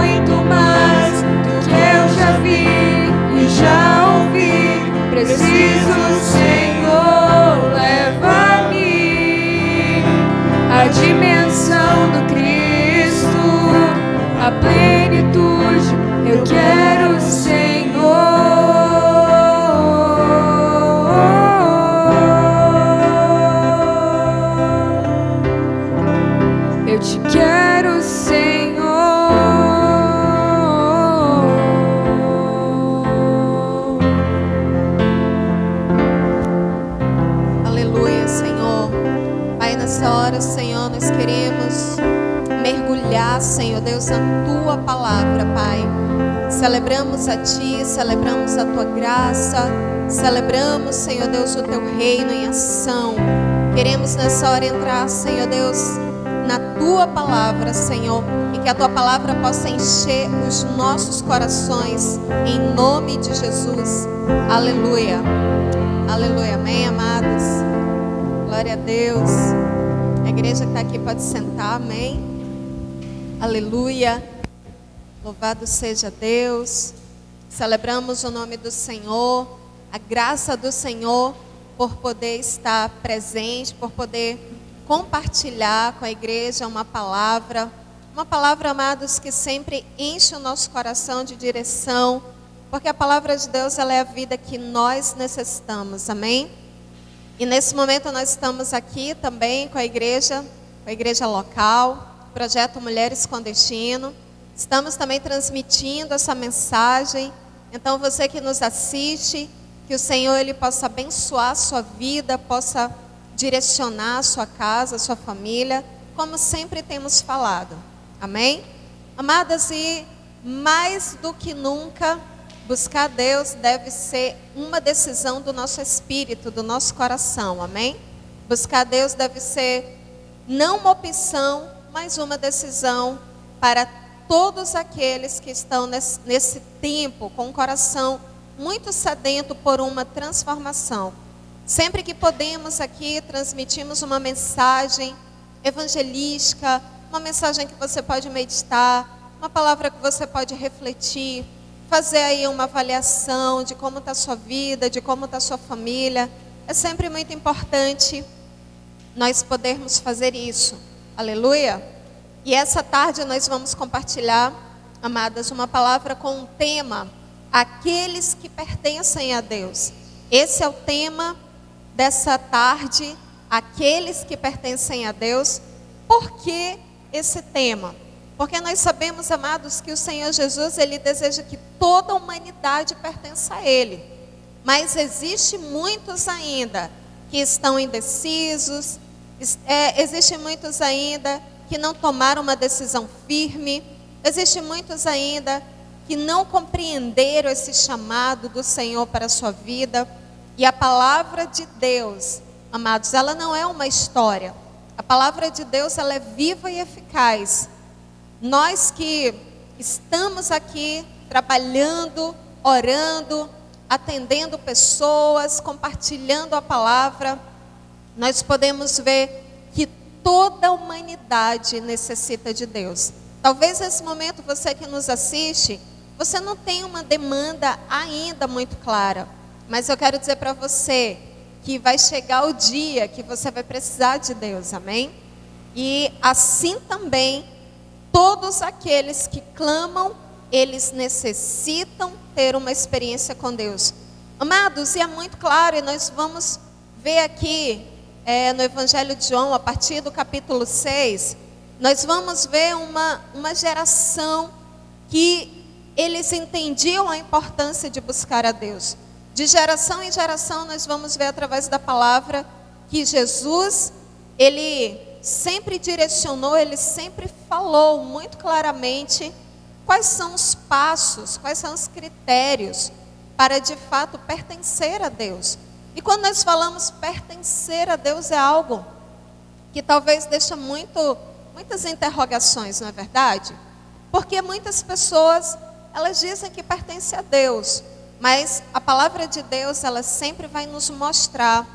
muito mais do que eu já vi e já ouvi. Preciso, Senhor, leva-me à dimensão do Cristo, a plenitude. Eu quero, Senhor. Eu te quero, Senhor. Aleluia, Senhor. Pai, nessa hora, Senhor, nós queremos mergulhar, Senhor Deus, na Tua palavra, Pai. Celebramos a Ti, celebramos a Tua graça, celebramos, Senhor Deus, o Teu reino em ação. Queremos nessa hora entrar, Senhor Deus, na Tua palavra, Senhor, e que a Tua palavra possa encher os nossos corações, em nome de Jesus. Aleluia. Aleluia. Amém, amados? Glória a Deus. A igreja que está aqui pode sentar, amém? Aleluia. Louvado seja Deus. Celebramos o nome do Senhor, a graça do Senhor por poder estar presente, por poder compartilhar com a igreja uma palavra, amados, que sempre enche o nosso coração de direção, porque a palavra de Deus, ela é a vida que nós necessitamos, amém? E nesse momento nós estamos aqui também com a igreja local, Projeto Mulheres com Destino. Estamos também transmitindo essa mensagem. Então você que nos assiste, que o Senhor Ele possa abençoar a sua vida, possa direcionar a sua casa, a sua família, como sempre temos falado, amém? Amadas, e mais do que nunca, buscar Deus deve ser uma decisão do nosso espírito, do nosso coração, amém? Buscar Deus deve ser não uma opção, mas uma decisão para todos aqueles que estão nesse tempo com o coração muito sedento por uma transformação. Sempre que podemos aqui, transmitimos uma mensagem evangelística, uma mensagem que você pode meditar, uma palavra que você pode refletir, fazer aí uma avaliação de como está a sua vida, de como está a sua família. É sempre muito importante nós podermos fazer isso. Aleluia! E essa tarde nós vamos compartilhar, amadas, uma palavra com um tema: aqueles que pertencem a Deus. Esse é o tema dessa tarde, aqueles que pertencem a Deus. Por que esse tema? Porque nós sabemos, amados, que o Senhor Jesus, Ele deseja que toda a humanidade pertença a Ele. Mas existe muitos ainda que estão indecisos, existe muitos ainda que não tomaram uma decisão firme, existe muitos ainda que não compreenderam esse chamado do Senhor para a sua vida. E a palavra de Deus, amados, ela não é uma história. A palavra de Deus, ela é viva e eficaz. Nós que estamos aqui trabalhando, orando, atendendo pessoas, compartilhando a palavra, nós podemos ver que toda a humanidade necessita de Deus. Talvez nesse momento você que nos assiste, você não tem uma demanda ainda muito clara. Mas eu quero dizer para você que vai chegar o dia que você vai precisar de Deus, amém? E assim também, todos aqueles que clamam, eles necessitam ter uma experiência com Deus. Amados, e é muito claro, e nós vamos ver aqui no Evangelho de João, a partir do capítulo 6, nós vamos ver uma geração que eles entendiam a importância de buscar a Deus. De geração em geração nós vamos ver através da palavra que Jesus, Ele sempre direcionou, Ele sempre falou muito claramente quais são os passos, quais são os critérios para de fato pertencer a Deus. E quando nós falamos pertencer a Deus é algo que talvez deixa muitas interrogações, não é verdade? Porque muitas pessoas, elas dizem que pertencem a Deus, mas a palavra de Deus, ela sempre vai nos mostrar,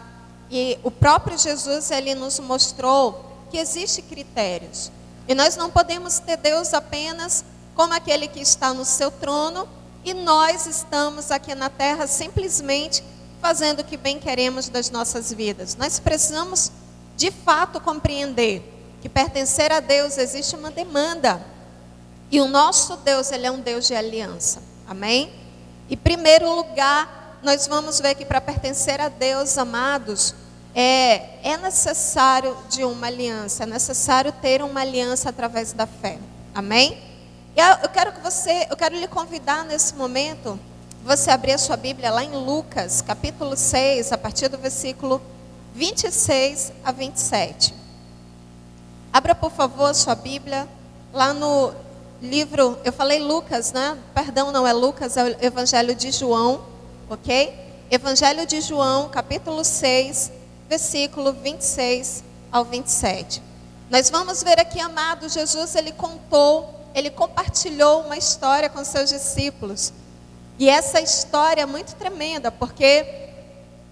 e o próprio Jesus, Ele nos mostrou que existem critérios. E nós não podemos ter Deus apenas como aquele que está no seu trono, e nós estamos aqui na terra simplesmente fazendo o que bem queremos das nossas vidas. Nós precisamos, de fato, compreender que pertencer a Deus existe uma demanda. E o nosso Deus, Ele é um Deus de aliança. Amém? Em primeiro lugar, nós vamos ver que para pertencer a Deus, amados, é necessário de uma aliança. É necessário ter uma aliança através da fé. Amém? E eu quero lhe convidar nesse momento, você abrir a sua Bíblia lá em Lucas, capítulo 6, a partir do versículo 26 a 27. Abra, por favor, a sua Bíblia, lá no livro, eu falei Lucas, né? Perdão, não é Lucas, é o Evangelho de João, ok? Evangelho de João, capítulo 6, versículo 26 ao 27. Nós vamos ver aqui, amado, Jesus, ele compartilhou uma história com seus discípulos. E essa história é muito tremenda, porque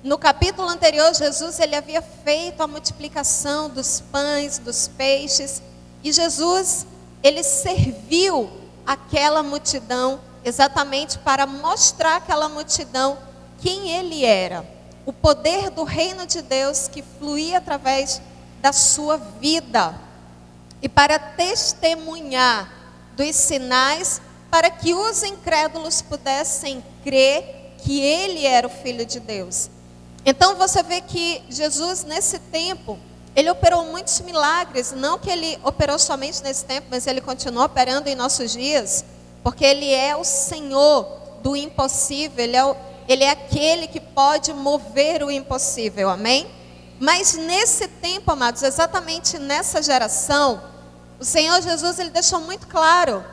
no capítulo anterior, Jesus ele havia feito a multiplicação dos pães, dos peixes, e Jesus, ele serviu aquela multidão exatamente para mostrar àquela multidão quem ele era. O poder do reino de Deus que fluía através da sua vida. E para testemunhar dos sinais, para que os incrédulos pudessem crer que ele era o Filho de Deus. Então você vê que Jesus nesse tempo, ele operou muitos milagres, não que ele operou somente nesse tempo, mas ele continua operando em nossos dias, porque ele é o Senhor do impossível, ele é aquele que pode mover o impossível, amém? Mas nesse tempo, amados, exatamente nessa geração, o Senhor Jesus, ele deixou muito claro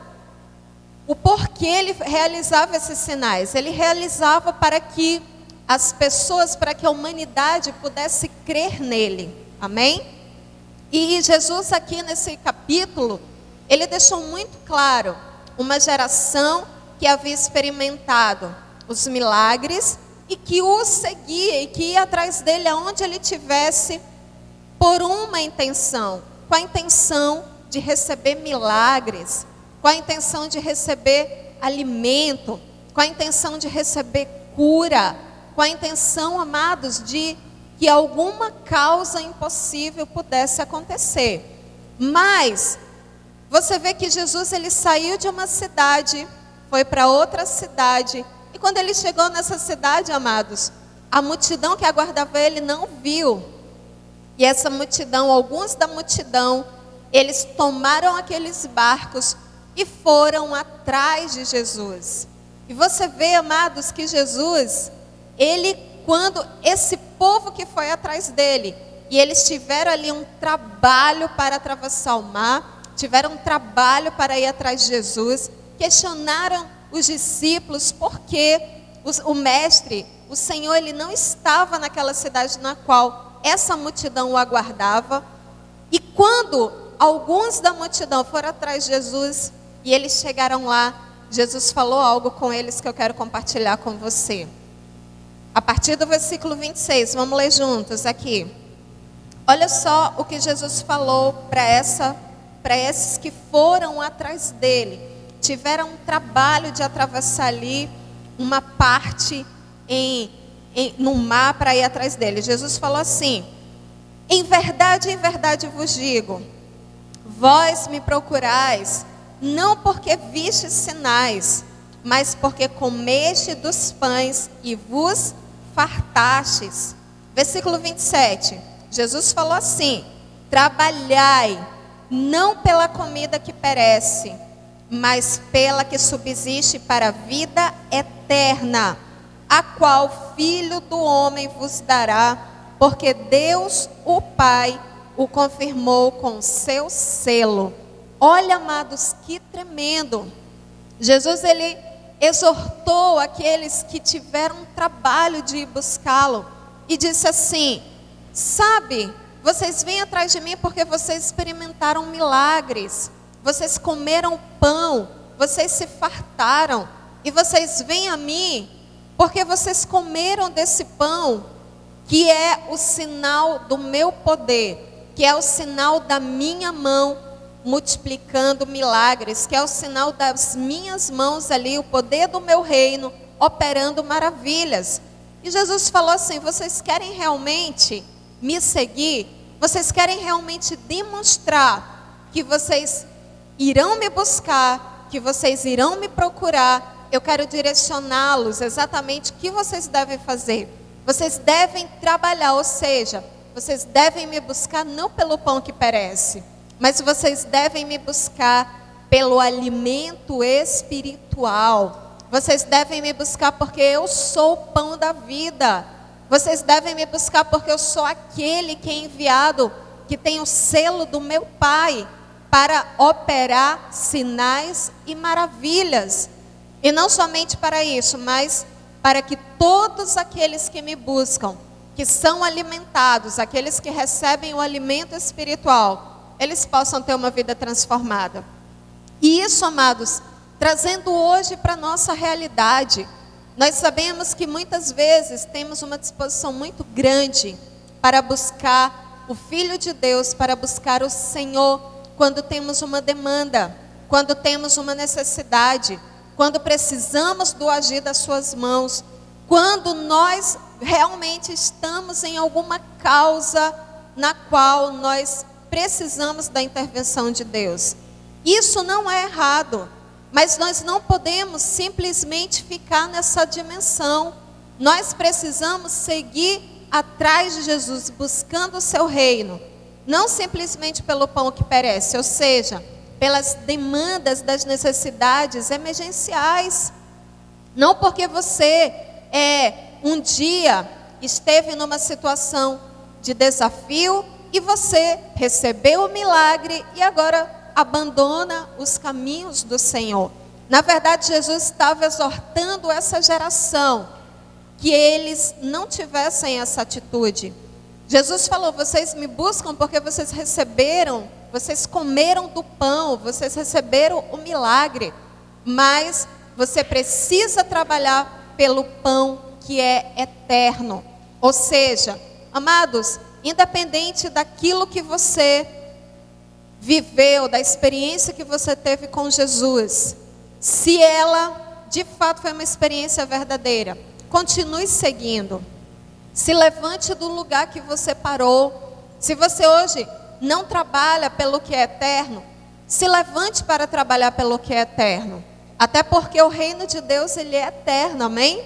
o porquê ele realizava esses sinais. Ele realizava para que as pessoas, para que a humanidade pudesse crer nele. Amém? E Jesus aqui nesse capítulo, ele deixou muito claro uma geração que havia experimentado os milagres e que o seguia e que ia atrás dele aonde ele tivesse por uma intenção, com a intenção de receber milagres, com a intenção de receber alimento, com a intenção de receber cura, com a intenção, amados, de que alguma causa impossível pudesse acontecer. Mas você vê que Jesus ele saiu de uma cidade, foi para outra cidade, e quando ele chegou nessa cidade, amados, a multidão que aguardava ele não viu. E essa multidão, alguns da multidão, eles tomaram aqueles barcos e foram atrás de Jesus. E você vê, amados, que Jesus, quando esse povo que foi atrás dele, e eles tiveram ali um trabalho para atravessar o mar, tiveram um trabalho para ir atrás de Jesus, questionaram os discípulos porque o mestre, o Senhor, ele não estava naquela cidade na qual essa multidão o aguardava. E quando alguns da multidão foram atrás de Jesus e eles chegaram lá, Jesus falou algo com eles que eu quero compartilhar com você. A partir do versículo 26, vamos ler juntos aqui. Olha só o que Jesus falou para esses que foram atrás dele. Tiveram um trabalho de atravessar ali uma parte no mar para ir atrás dele. Jesus falou assim: em verdade vos digo, vós me procurais, não porque vistes sinais, mas porque comeste dos pães e vos fartastes. Versículo 27, Jesus falou assim: trabalhai, não pela comida que perece, mas pela que subsiste para a vida eterna, a qual o Filho do Homem vos dará, porque Deus, o Pai, o confirmou com seu selo. Olha, amados, que tremendo. Jesus, ele exortou aqueles que tiveram um trabalho de ir buscá-lo e disse assim: sabe, vocês vêm atrás de mim porque vocês experimentaram milagres, vocês comeram pão, vocês se fartaram, e vocês vêm a mim porque vocês comeram desse pão, que é o sinal do meu poder, que é o sinal da minha mão, multiplicando milagres, que é o sinal das minhas mãos ali, o poder do meu reino operando maravilhas. E Jesus falou assim: vocês querem realmente me seguir? Vocês querem realmente demonstrar que vocês irão me buscar, que vocês irão me procurar? Eu quero direcioná-los exatamente o que vocês devem fazer. Vocês devem trabalhar, ou seja, vocês devem me buscar não pelo pão que perece, mas vocês devem me buscar pelo alimento espiritual. Vocês devem me buscar porque eu sou o pão da vida. Vocês devem me buscar porque eu sou aquele que é enviado, que tem o selo do meu Pai, para operar sinais e maravilhas. E não somente para isso, mas para que todos aqueles que me buscam, que são alimentados, aqueles que recebem o alimento espiritual, eles possam ter uma vida transformada. E isso, amados, trazendo hoje para a nossa realidade, nós sabemos que muitas vezes temos uma disposição muito grande para buscar o Filho de Deus, para buscar o Senhor, quando temos uma demanda, quando temos uma necessidade, quando precisamos do agir das suas mãos, quando nós realmente estamos em alguma causa na qual nós precisamos da intervenção de Deus. Isso não é errado, mas nós não podemos simplesmente ficar nessa dimensão. Nós precisamos seguir atrás de Jesus, buscando o seu reino, não simplesmente pelo pão que perece, ou seja, pelas demandas das necessidades emergenciais. Não porque você um dia esteve numa situação de desafio e você recebeu o milagre e agora abandona os caminhos do Senhor. Na verdade, Jesus estava exortando essa geração que eles não tivessem essa atitude. Jesus falou: vocês me buscam porque vocês receberam, vocês comeram do pão, vocês receberam o milagre, mas você precisa trabalhar pelo pão que é eterno. Ou seja, amados, independente daquilo que você viveu, da experiência que você teve com Jesus, se ela de fato foi uma experiência verdadeira, continue seguindo. Se levante do lugar que você parou. Se você hoje não trabalha pelo que é eterno, se levante para trabalhar pelo que é eterno. Até porque o reino de Deus, ele é eterno, amém?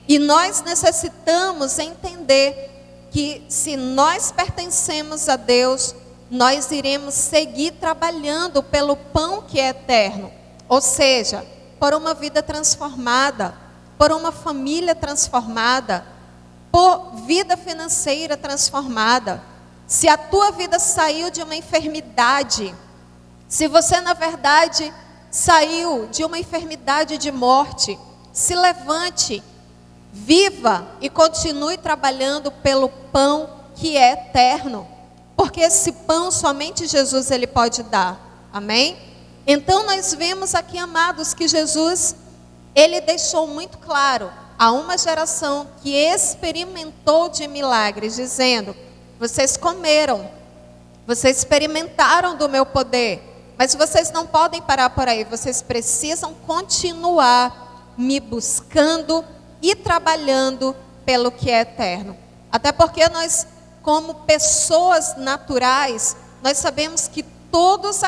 E nós necessitamos entender que se nós pertencemos a Deus, nós iremos seguir trabalhando pelo pão que é eterno. Ou seja, por uma vida transformada, por uma família transformada, por vida financeira transformada. Se a tua vida saiu de uma enfermidade, se você na verdade saiu de uma enfermidade de morte, se levante, viva e continue trabalhando pelo pão que é eterno, porque esse pão somente Jesus ele pode dar, amém? Então nós vemos aqui, amados, que Jesus ele deixou muito claro a uma geração que experimentou de milagres, dizendo: vocês comeram, vocês experimentaram do meu poder, mas vocês não podem parar por aí, vocês precisam continuar me buscando e trabalhando pelo que é eterno. Até porque nós, como pessoas naturais, nós sabemos que todas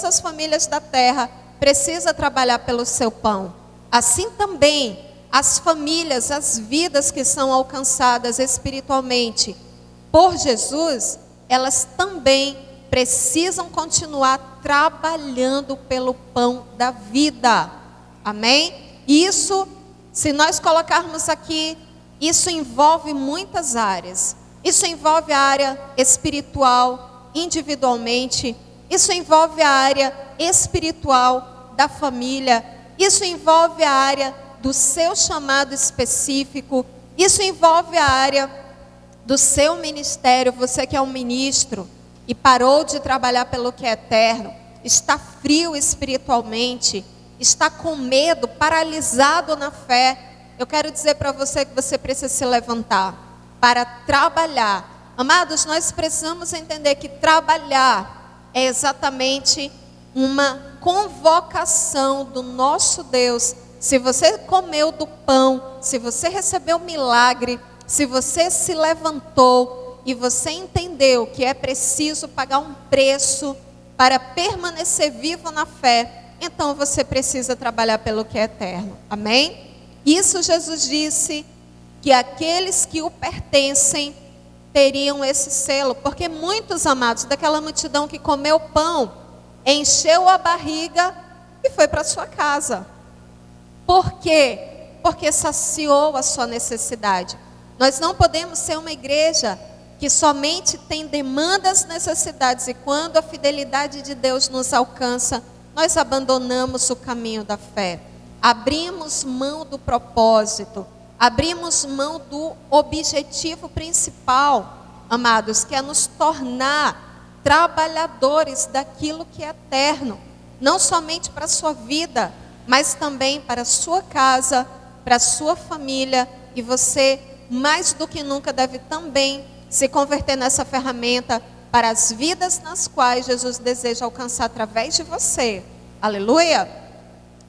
as famílias da terra precisam trabalhar pelo seu pão. Assim também, as famílias, as vidas que são alcançadas espiritualmente por Jesus, elas também precisam continuar trabalhando pelo pão da vida. Amém? Isso, se nós colocarmos aqui, isso envolve muitas áreas. Isso envolve a área espiritual, individualmente. Isso envolve a área espiritual da família. Isso envolve a área do seu chamado específico. Isso envolve a área do seu ministério. Você que é um ministro e parou de trabalhar pelo que é eterno, está frio espiritualmente, está com medo, paralisado na fé, eu quero dizer para você que você precisa se levantar para trabalhar. Amados, nós precisamos entender que trabalhar é exatamente uma convocação do nosso Deus. Se você comeu do pão, se você recebeu o milagre, se você se levantou e você entendeu que é preciso pagar um preço para permanecer vivo na fé, então você precisa trabalhar pelo que é eterno. Amém? Isso Jesus disse, que aqueles que o pertencem teriam esse selo, porque muitos, amados, daquela multidão que comeu pão, encheu a barriga e foi para sua casa. Por quê? Porque saciou a sua necessidade. Nós não podemos ser uma igreja que somente tem demandas, necessidades, e quando a fidelidade de Deus nos alcança, nós abandonamos o caminho da fé. Abrimos mão do propósito, abrimos mão do objetivo principal, amados, que é nos tornar trabalhadores daquilo que é eterno, não somente para a sua vida, mas também para a sua casa, para a sua família, e você, mais do que nunca, deve também se converter nessa ferramenta para as vidas nas quais Jesus deseja alcançar através de você. Aleluia!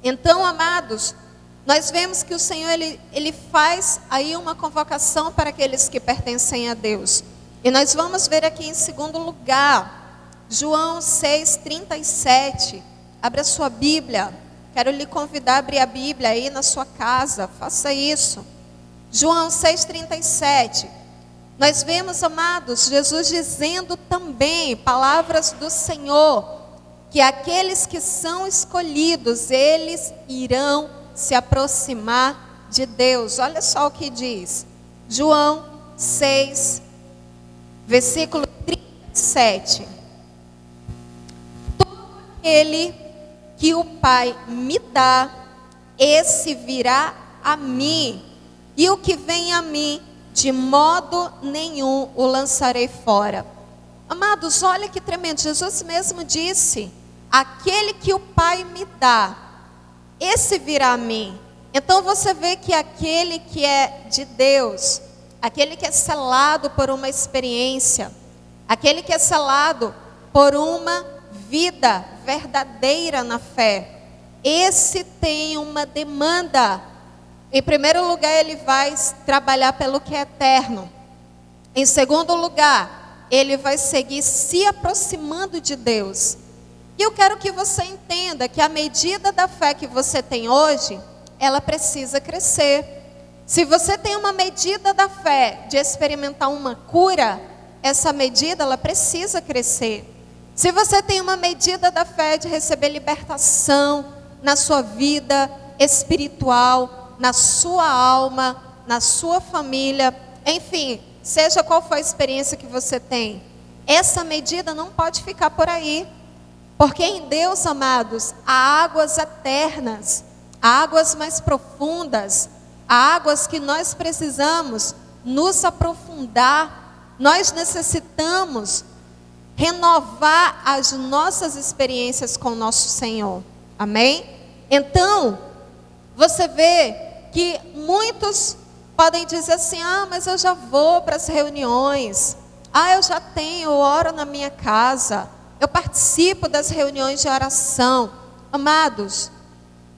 Então, amados, nós vemos que o Senhor, Ele faz aí uma convocação para aqueles que pertencem a Deus. E nós vamos ver aqui em segundo lugar, João 6:37. Abra sua Bíblia. Quero lhe convidar a abrir a Bíblia aí na sua casa. Faça isso. João 6:37. Nós vemos, amados, Jesus dizendo também, palavras do Senhor, que aqueles que são escolhidos, eles irão se aproximar de Deus. Olha só o que diz. João 6, versículo 37. Todo aquele que o Pai me dá, esse virá a mim, e o que vem a mim, de modo nenhum o lançarei fora. Amados, olha que tremendo. Jesus mesmo disse, aquele que o Pai me dá, esse virá a mim. Então você vê que aquele que é de Deus, aquele que é selado por uma experiência, aquele que é selado por uma vida verdadeira na fé, esse tem uma demanda. Em primeiro lugar, ele vai trabalhar pelo que é eterno. Em segundo lugar, ele vai seguir se aproximando de Deus. E eu quero que você entenda que a medida da fé que você tem hoje, ela precisa crescer. Se você tem uma medida da fé de experimentar uma cura, essa medida ela precisa crescer. Se você tem uma medida da fé de receber libertação na sua vida espiritual, na sua alma, na sua família, enfim, seja qual for a experiência que você tem, essa medida não pode ficar por aí. Porque em Deus, amados, há águas eternas, há águas mais profundas, há águas que nós precisamos nos aprofundar. Nós necessitamos renovar as nossas experiências com o nosso Senhor. Amém? Então, você vê que muitos podem dizer assim, mas eu já vou para as reuniões, eu já tenho, eu oro na minha casa, eu participo das reuniões de oração. Amados,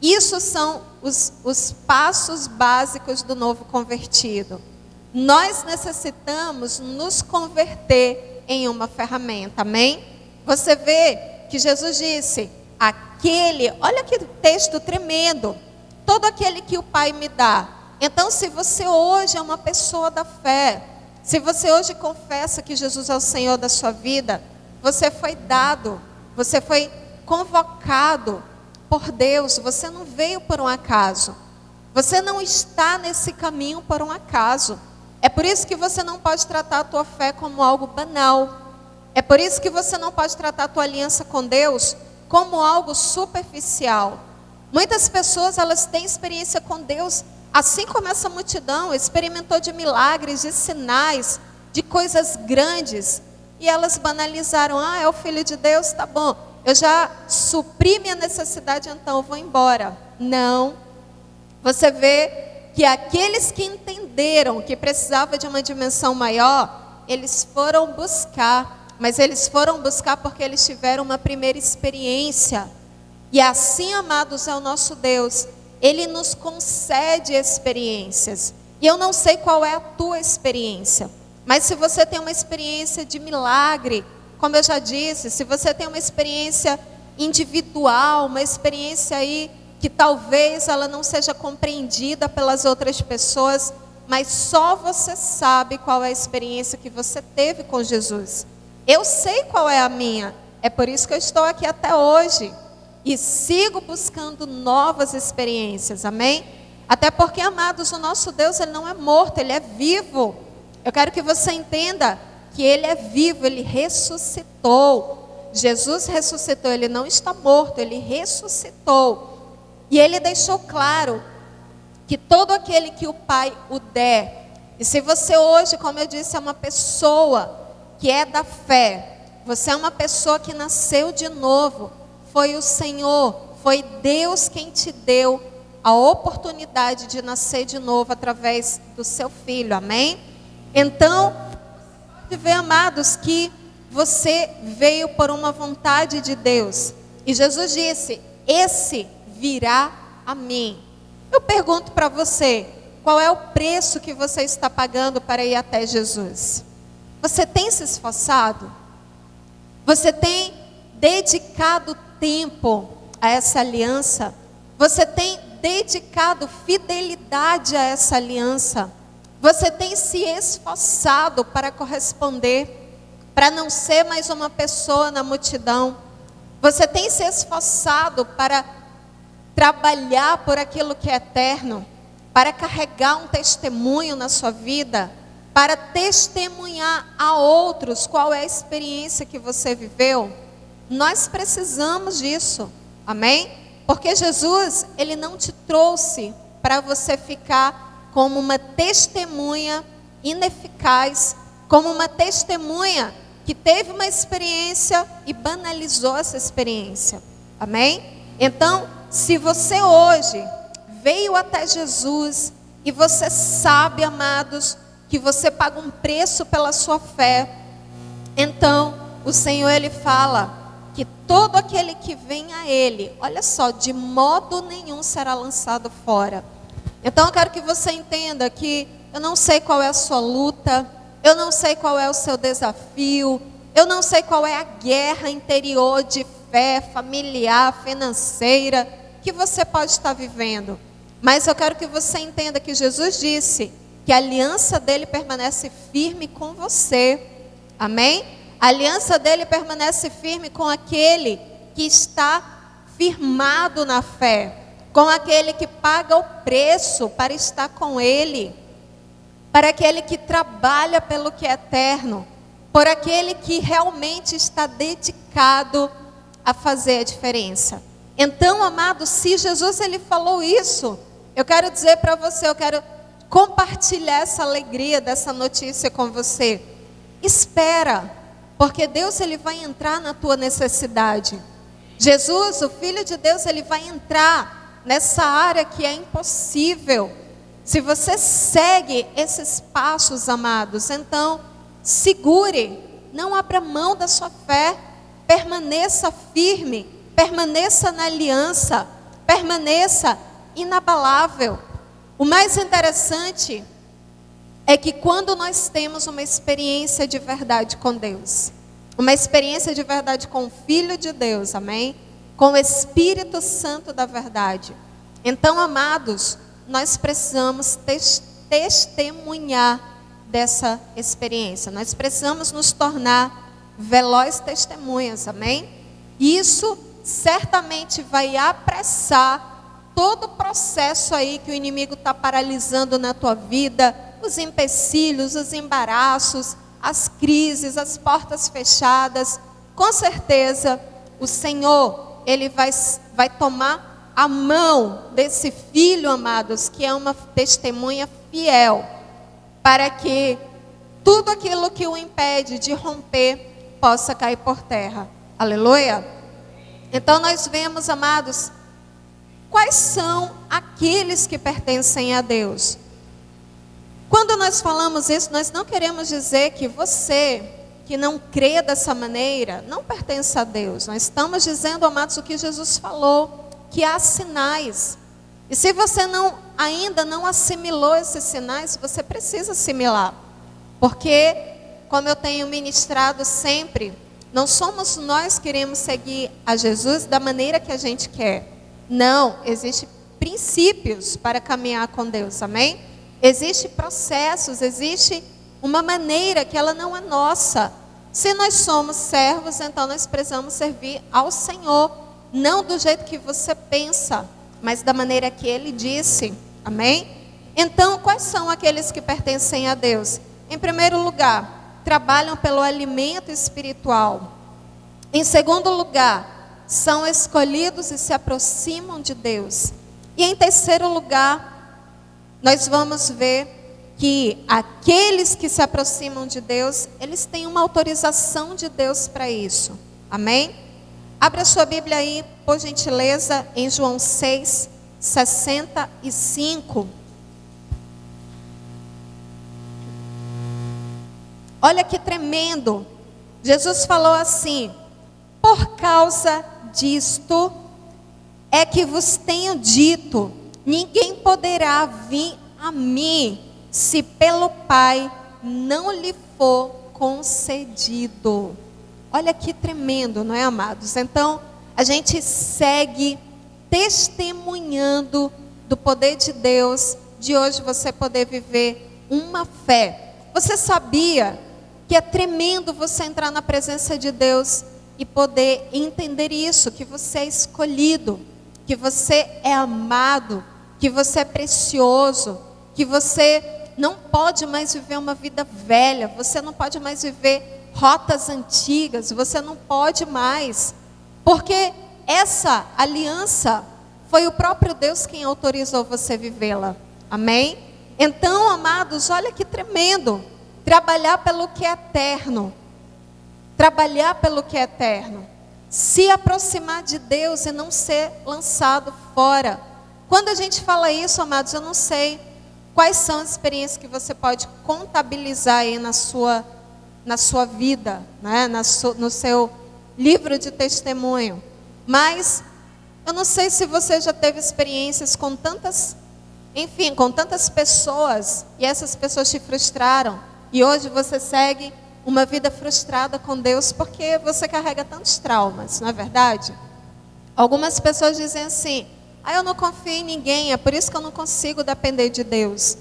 isso são os passos básicos do novo convertido. Nós necessitamos nos converter em uma ferramenta, amém? Você vê que Jesus disse, olha que texto tremendo, todo aquele que o Pai me dá. Então, se você hoje é uma pessoa da fé, se você hoje confessa que Jesus é o Senhor da sua vida, você foi dado, você foi convocado por Deus, você não veio por um acaso. Você não está nesse caminho por um acaso. É por isso que você não pode tratar a tua fé como algo banal. É por isso que você não pode tratar a tua aliança com Deus como algo superficial. Muitas pessoas, elas têm experiência com Deus, assim como essa multidão experimentou de milagres, de sinais, de coisas grandes, e elas banalizaram, é o Filho de Deus, tá bom, eu já supri minha necessidade, então eu vou embora. Não, você vê que aqueles que entenderam que precisava de uma dimensão maior, eles foram buscar mas eles foram buscar porque eles tiveram uma primeira experiência. E assim, amados, é o nosso Deus. Ele nos concede experiências. E eu não sei qual é a tua experiência, mas se você tem uma experiência de milagre, como eu já disse, se você tem uma experiência individual, uma experiência aí que talvez ela não seja compreendida pelas outras pessoas, mas só você sabe qual é a experiência que você teve com Jesus. Eu sei qual é a minha, é por isso que eu estou aqui até hoje e sigo buscando novas experiências, amém? Até porque, amados, o nosso Deus, ele não é morto, ele é vivo. Eu quero que você entenda que ele é vivo, ele ressuscitou. Jesus ressuscitou, ele não está morto, ele ressuscitou. E ele deixou claro que todo aquele que o Pai o der, e se você hoje, como eu disse, é uma pessoa que é da fé, você é uma pessoa que nasceu de novo, foi o Senhor, foi Deus quem te deu a oportunidade de nascer de novo através do seu Filho, amém? Então, pode ver, amados, que você veio por uma vontade de Deus, e Jesus disse, esse virá a mim. Eu pergunto para você, qual é o preço que você está pagando para ir até Jesus? Você tem se esforçado? Você tem dedicado tempo a essa aliança? Você tem dedicado fidelidade a essa aliança? Você tem se esforçado para corresponder, para não ser mais uma pessoa na multidão? Você tem se esforçado para trabalhar por aquilo que é eterno, para carregar um testemunho na sua vida, para testemunhar a outros qual é a experiência que você viveu? Nós precisamos disso, amém? Porque Jesus, ele não te trouxe para você ficar como uma testemunha ineficaz, como uma testemunha que teve uma experiência e banalizou essa experiência, amém? Então, se você hoje veio até Jesus e você sabe, amados, que você paga um preço pela sua fé, então o Senhor, ele fala que todo aquele que vem a Ele, olha só, de modo nenhum será lançado fora. Então eu quero que você entenda que eu não sei qual é a sua luta, eu não sei qual é o seu desafio, eu não sei qual é a guerra interior de fé, familiar, financeira, que você pode estar vivendo. Mas eu quero que você entenda que Jesus disse que a aliança dele permanece firme com você. Amém? A aliança dele permanece firme com aquele que está firmado na fé, com aquele que paga o preço para estar com ele, para aquele que trabalha pelo que é eterno, por aquele que realmente está dedicado a fazer a diferença. Então, amado, se Jesus ele falou isso, eu quero dizer para você, eu quero compartilhar essa alegria dessa notícia com você. Espera, porque Deus ele vai entrar na tua necessidade. Jesus, o Filho de Deus, ele vai entrar nessa área que é impossível. Se você segue esses passos, amados, então segure, não abra mão da sua fé, permaneça firme, permaneça na aliança, permaneça inabalável. O mais interessante é que quando nós temos uma experiência de verdade com Deus, uma experiência de verdade com o Filho de Deus, amém? Com o Espírito Santo da verdade. Então, amados, nós precisamos testemunhar dessa experiência. Nós precisamos nos tornar velozes testemunhas, amém? Isso certamente vai apressar todo o processo aí que o inimigo está paralisando na tua vida, os empecilhos, os embaraços, as crises, as portas fechadas. Com certeza, o Senhor, ele vai tomar a mão desse filho, amados, que é uma testemunha fiel, para que tudo aquilo que o impede de romper possa cair por terra. Aleluia! Então nós vemos, amados, quais são aqueles que pertencem a Deus. Quando nós falamos isso, nós não queremos dizer que você que não crê dessa maneira, não pertence a Deus. Nós estamos dizendo, amados, o que Jesus falou, que há sinais. E se você ainda não assimilou esses sinais, você precisa assimilar. Porque, como eu tenho ministrado sempre, não somos nós que queremos seguir a Jesus da maneira que a gente quer. Não, existem princípios para caminhar com Deus, amém? Existem processos, existe uma maneira que ela não é nossa. Se nós somos servos, então nós precisamos servir ao Senhor, não do jeito que você pensa, mas da maneira que Ele disse, amém? Então, quais são aqueles que pertencem a Deus? Em primeiro lugar, trabalham pelo alimento espiritual. Em segundo lugar, são escolhidos e se aproximam de Deus. E em terceiro lugar, nós vamos ver que aqueles que se aproximam de Deus, eles têm uma autorização de Deus para isso. Amém? Abra sua Bíblia aí, por gentileza, em João 6, 65. Olha que tremendo. Jesus falou assim: por causa disto é que vos tenho dito, ninguém poderá vir a mim, se pelo Pai não lhe for concedido. Olha que tremendo, não é, amados? Então, a gente segue testemunhando do poder de Deus, de hoje você poder viver uma fé. Você sabia que é tremendo você entrar na presença de Deus e poder entender isso, que você é escolhido, que você é amado, que você é precioso, que você não pode mais viver uma vida velha, você não pode mais viver rotas antigas, você não pode mais, porque essa aliança foi o próprio Deus quem autorizou você vivê-la, amém? Então, amados, olha que tremendo, trabalhar pelo que é eterno, trabalhar pelo que é eterno, se aproximar de Deus e não ser lançado fora. Quando a gente fala isso, amados, eu não sei quais são as experiências que você pode contabilizar aí na sua vida, né? No seu livro de testemunho. Mas eu não sei se você já teve experiências com tantas pessoas, e essas pessoas te frustraram, e hoje você segue uma vida frustrada com Deus porque você carrega tantos traumas, não é verdade? Algumas pessoas dizem assim: eu não confio em ninguém, é por isso que eu não consigo depender de Deus.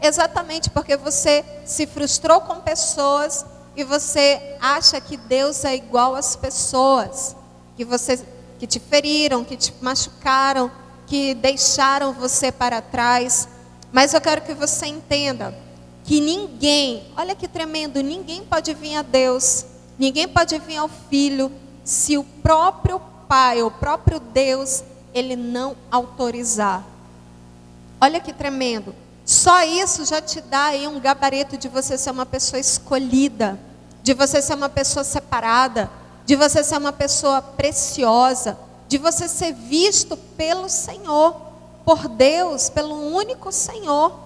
Exatamente porque você se frustrou com pessoas e você acha que Deus é igual às pessoas, que te feriram, que te machucaram, que deixaram você para trás. Mas eu quero que você entenda que ninguém, olha que tremendo, ninguém pode vir a Deus, ninguém pode vir ao Filho, se o próprio Pai, o próprio Deus, Ele não autorizar. Olha que tremendo. Só isso já te dá aí um gabarito de você ser uma pessoa escolhida, de você ser uma pessoa separada, de você ser uma pessoa preciosa, de você ser visto pelo Senhor, por Deus, pelo único Senhor.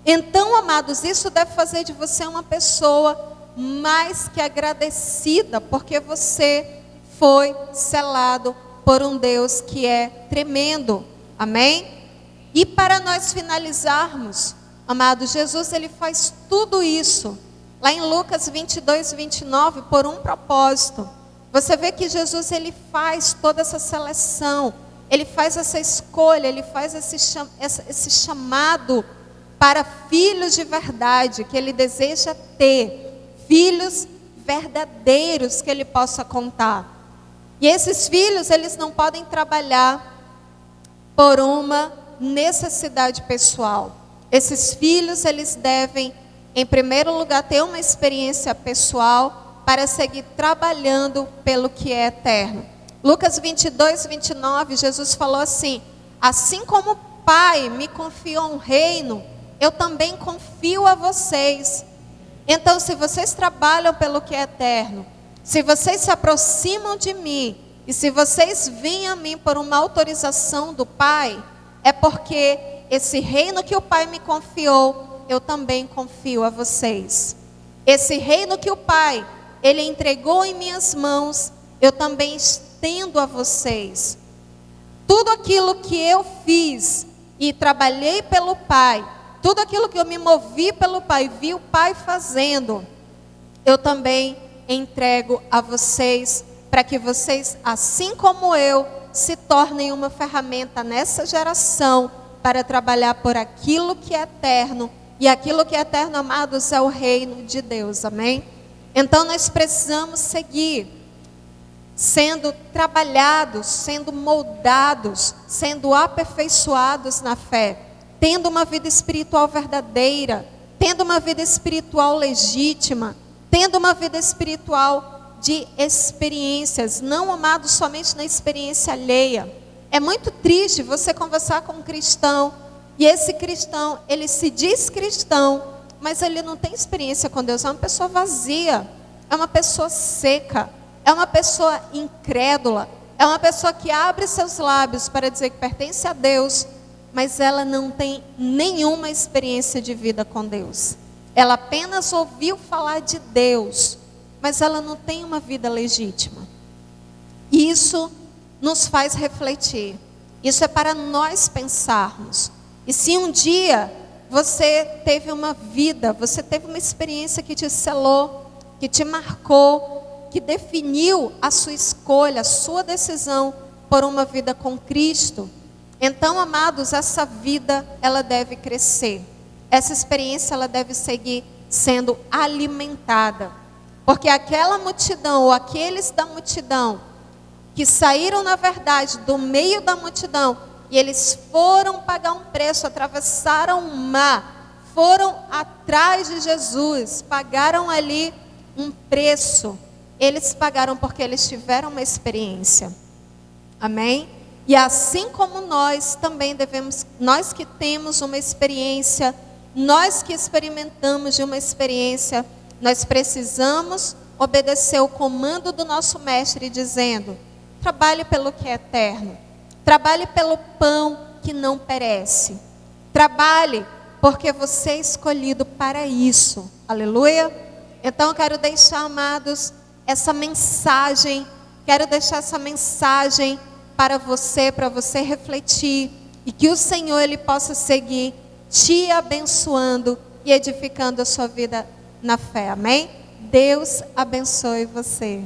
Então, amados, isso deve fazer de você uma pessoa mais que agradecida, porque você foi selado por um Deus que é tremendo, amém? E para nós finalizarmos, amados, Jesus ele faz tudo isso, lá em Lucas 22, 29, por um propósito. Você vê que Jesus ele faz toda essa seleção, ele faz essa escolha, ele faz esse chamado para filhos de verdade, que ele deseja ter, filhos verdadeiros que ele possa contar. E esses filhos, eles não podem trabalhar por uma necessidade pessoal. Esses filhos, eles devem, em primeiro lugar, ter uma experiência pessoal para seguir trabalhando pelo que é eterno. Lucas 22, 29, Jesus falou assim: assim como o Pai me confiou um reino, eu também confio a vocês. Então, se vocês trabalham pelo que é eterno, se vocês se aproximam de mim, e se vocês vêm a mim por uma autorização do Pai, é porque esse reino que o Pai me confiou, eu também confio a vocês. Esse reino que o Pai, Ele entregou em minhas mãos, eu também estendo a vocês. Tudo aquilo que eu fiz e trabalhei pelo Pai, tudo aquilo que eu me movi pelo Pai, vi o Pai fazendo, eu também entrego a vocês, para que vocês, assim como eu, se tornem uma ferramenta nessa geração, para trabalhar por aquilo que é eterno. E aquilo que é eterno, amados, é o reino de Deus, amém? Então nós precisamos seguir sendo trabalhados, sendo moldados, sendo aperfeiçoados na fé, tendo uma vida espiritual verdadeira, tendo uma vida espiritual legítima, tendo uma vida espiritual de experiências, não, amados, somente na experiência alheia. É muito triste você conversar com um cristão, e esse cristão, ele se diz cristão, mas ele não tem experiência com Deus, é uma pessoa vazia, é uma pessoa seca, é uma pessoa incrédula, é uma pessoa que abre seus lábios para dizer que pertence a Deus, mas ela não tem nenhuma experiência de vida com Deus. Ela apenas ouviu falar de Deus, mas ela não tem uma vida legítima. Isso nos faz refletir. Isso é para nós pensarmos. E se um dia você teve uma vida, você teve uma experiência que te selou, que te marcou, que definiu a sua escolha, a sua decisão por uma vida com Cristo, então, amados, essa vida, ela deve crescer. Essa experiência, ela deve seguir sendo alimentada. Porque aquela multidão, ou aqueles da multidão, que saíram, na verdade, do meio da multidão, e eles foram pagar um preço, atravessaram o mar, foram atrás de Jesus, pagaram ali um preço. Eles pagaram porque eles tiveram uma experiência. Amém? E assim como nós também devemos, nós que temos uma experiência, nós que experimentamos de uma experiência, nós precisamos obedecer o comando do nosso mestre, dizendo: trabalhe pelo que é eterno, trabalhe pelo pão que não perece, trabalhe porque você é escolhido para isso, aleluia. Então eu quero deixar, amados, essa mensagem, quero deixar essa mensagem para você refletir, e que o Senhor, Ele possa seguir te abençoando e edificando a sua vida na fé, amém? Deus abençoe você.